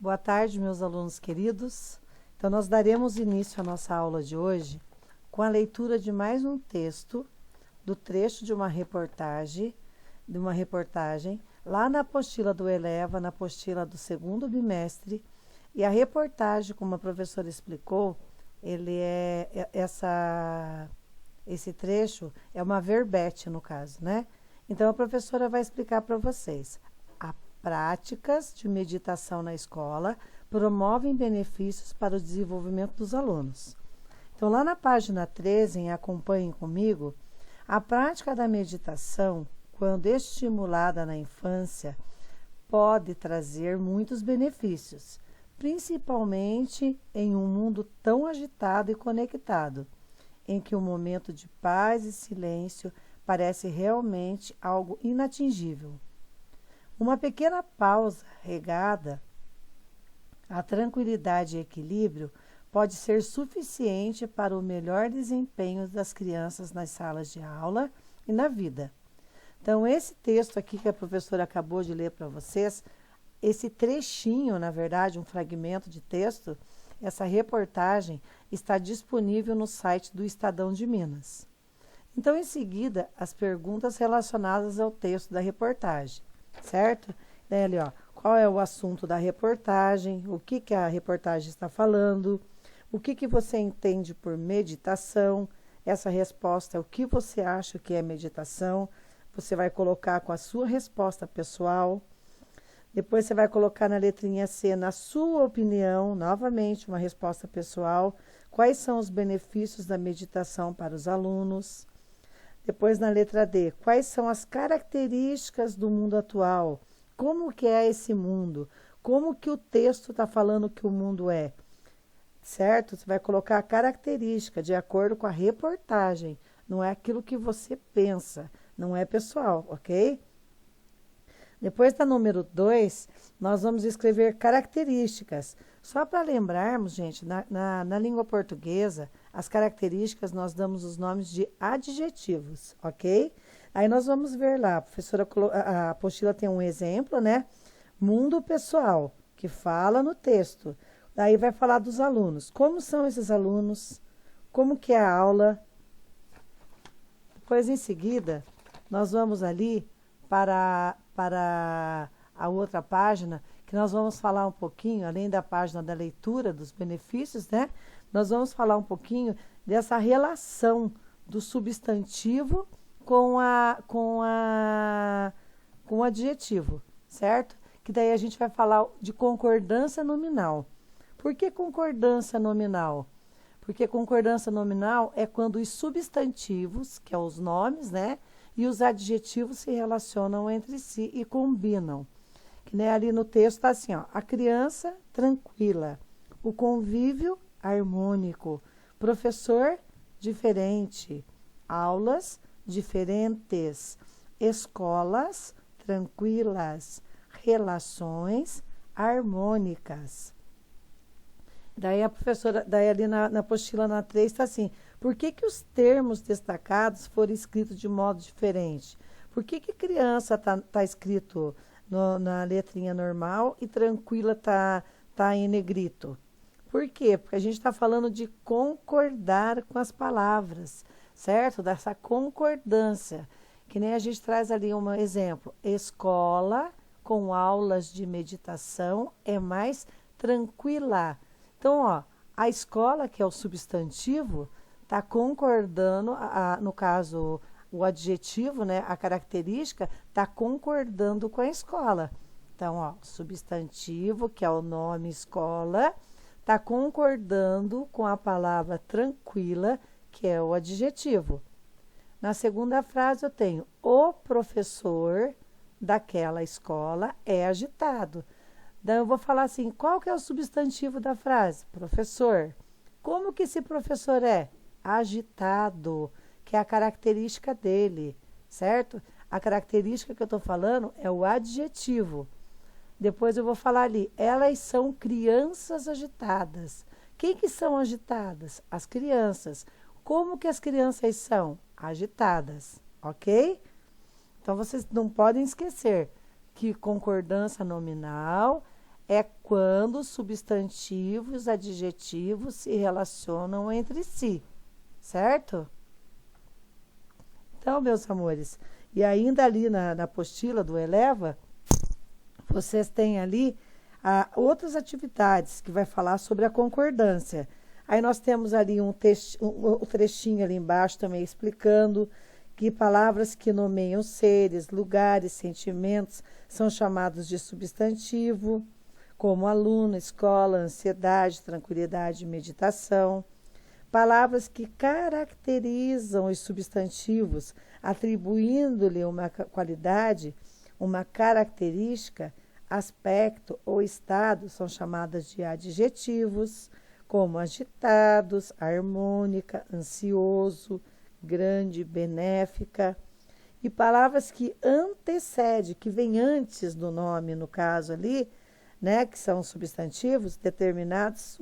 Boa tarde, meus alunos queridos. Então, nós daremos início à nossa aula de hoje com a leitura de mais um texto do trecho de uma reportagem, lá na apostila do Eleva, na apostila do segundo bimestre. E a reportagem, como a professora explicou, esse trecho é uma verbete, no caso, né? Então, a professora vai explicar para vocês. Práticas de meditação na escola promovem benefícios para o desenvolvimento dos alunos. Então, lá na página 13, acompanhem comigo, a prática da meditação, quando estimulada na infância, pode trazer muitos benefícios, principalmente em um mundo tão agitado e conectado, em que o momento de paz e silêncio parece realmente algo inatingível. Uma pequena pausa regada a tranquilidade e equilíbrio pode ser suficiente para o melhor desempenho das crianças nas salas de aula e na vida. Então, esse texto aqui que a professora acabou de ler para vocês, esse trechinho, na verdade, um fragmento de texto, essa reportagem está disponível no site do Estadão de Minas. Então, em seguida, as perguntas relacionadas ao texto da reportagem. Certo? Daí ali, ó, qual é o assunto da reportagem, o que a reportagem está falando, o que você entende por meditação, essa resposta é o que você acha que é meditação, você vai colocar com a sua resposta pessoal, depois você vai colocar na letrinha C, na sua opinião, novamente uma resposta pessoal, quais são os benefícios da meditação para os alunos. Depois, na letra D, quais são as características do mundo atual? Como que é esse mundo? Como que o texto está falando que o mundo é? Certo? Você vai colocar a característica de acordo com a reportagem. Não é aquilo que você pensa. Não é pessoal, ok? Depois da número 2, nós vamos escrever características. Só para lembrarmos, gente, na língua portuguesa, as características nós damos os nomes de adjetivos, ok? Aí nós vamos ver lá, a apostila tem um exemplo, né? Mundo pessoal, que fala no texto. Daí vai falar dos alunos. Como são esses alunos? Como que é a aula? Depois, em seguida, nós vamos ali para a outra página, que nós vamos falar um pouquinho, além da página da leitura dos benefícios, né? Nós vamos falar um pouquinho dessa relação do substantivo com o adjetivo, certo? Que daí a gente vai falar de concordância nominal. Por que concordância nominal? Porque concordância nominal é quando os substantivos, que são os nomes, né? E os adjetivos se relacionam entre si e combinam. Que nem ali no texto está assim, ó, a criança tranquila, o convívio harmônico, professor diferente, aulas diferentes, escolas tranquilas, relações harmônicas. Daí a professora, daí ali na apostila na 3 está assim, por que os termos destacados foram escritos de modo diferente? Por que criança tá escrito na letrinha normal e tranquila tá em negrito? Por quê? Porque a gente está falando de concordar com as palavras, certo? Dessa concordância. Que nem a gente traz ali um exemplo. Escola com aulas de meditação é mais tranquila. Então, ó, a escola, que é o substantivo, está concordando, no caso, o adjetivo, né, a característica, está concordando com a escola. Então, ó, substantivo, que é o nome escola, está concordando com a palavra tranquila, que é o adjetivo. Na segunda frase eu tenho, o professor daquela escola é agitado. Daí eu vou falar assim, qual que é o substantivo da frase? Professor. Como que esse professor é? Agitado, que é a característica dele, certo? A característica que eu estou falando é o adjetivo. Depois eu vou falar ali, elas são crianças agitadas. Quem que são agitadas? As crianças. Como que as crianças são? Agitadas, ok? Então, vocês não podem esquecer que concordância nominal é quando os substantivos e os adjetivos se relacionam entre si, certo? Então, meus amores, e ainda ali na apostila do Eleva, vocês têm ali outras atividades que vai falar sobre a concordância. Aí nós temos ali um trechinho ali embaixo também explicando que palavras que nomeiam seres, lugares, sentimentos são chamados de substantivo, como aluno, escola, ansiedade, tranquilidade, meditação. Palavras que caracterizam os substantivos, atribuindo-lhe uma qualidade, uma característica, aspecto ou estado, são chamadas de adjetivos, como agitados, harmônica, ansioso, grande, benéfica. E palavras que antecedem, que vêm antes do nome, no caso ali, né, que são substantivos determinados,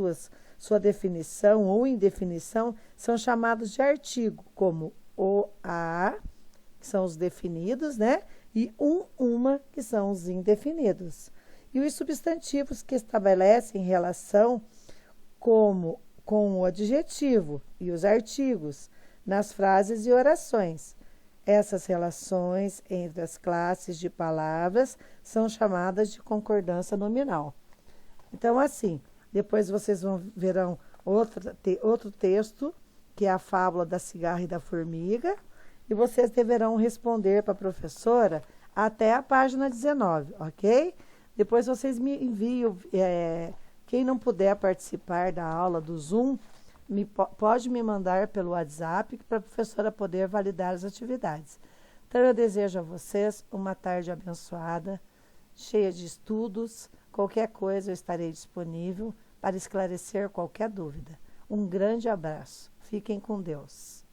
sua definição ou indefinição, são chamados de artigo, como o, a, que são os definidos, né, e uma, que são os indefinidos. E os substantivos que estabelecem relação com o adjetivo e os artigos nas frases e orações. Essas relações entre as classes de palavras são chamadas de concordância nominal. Então, assim, depois vocês verão outro texto, que é a fábula da cigarra e da formiga, e vocês deverão responder para a professora até a página 19, ok? Depois vocês me enviam, quem não puder participar da aula do Zoom, pode me mandar pelo WhatsApp para a professora poder validar as atividades. Então, eu desejo a vocês uma tarde abençoada, cheia de estudos. Qualquer coisa eu estarei disponível para esclarecer qualquer dúvida. Um grande abraço. Fiquem com Deus.